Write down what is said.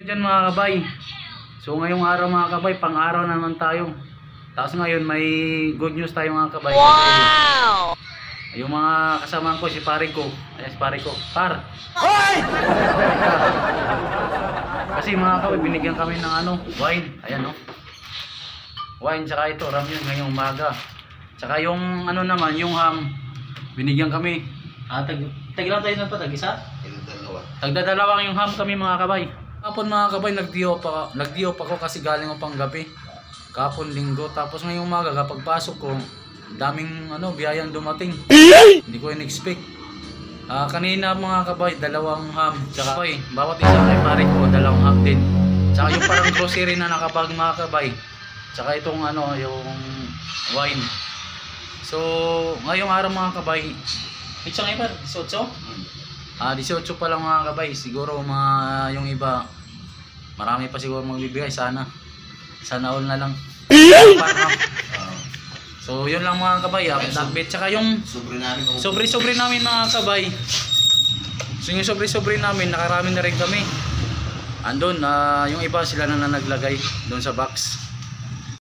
Diyan mga kabay. So ngayong araw mga kabay, pang-araw na naman tayo. Tapos ngayon may good news tayo mga kabay. Wow! Kasi yung mga kasama ko, si pare ko. Ayan si pare ko. Par! Hoy! Kasi mga kabay, binigyan kami ng wine. Ayan no. Wine tsaka ito, ram yun ngayong umaga. Tsaka yung naman, yung ham. Binigyan kami. Tagilan tayo na pa, tag-isa? Tagdadalawang yung ham kami mga kabay. Kapon mga kabay, nag-diop ako kasi galing ko pang gabi. Kapon linggo, tapos ngayong umaga kapag pasok ko, daming biyayang dumating. Hindi ko in-expect. Kanina mga kabay, dalawang ham. Tsaka bawat isa kay pare ko, dalawang ham din. Tsaka yung parang grocery na nakabag mga kabay. Tsaka itong yung wine. So, ngayong araw mga kabay, pitsang iba, 18? 18 pa lang mga kabay. Siguro yung iba, marami pa siguro magbibigay. Sana all na lang. So yun lang mga kabay. Tsaka yung sobre namin mga kabay. So yung sobre namin, nakarami na rin kami. Andun, yung iba sila na naglagay doon sa box.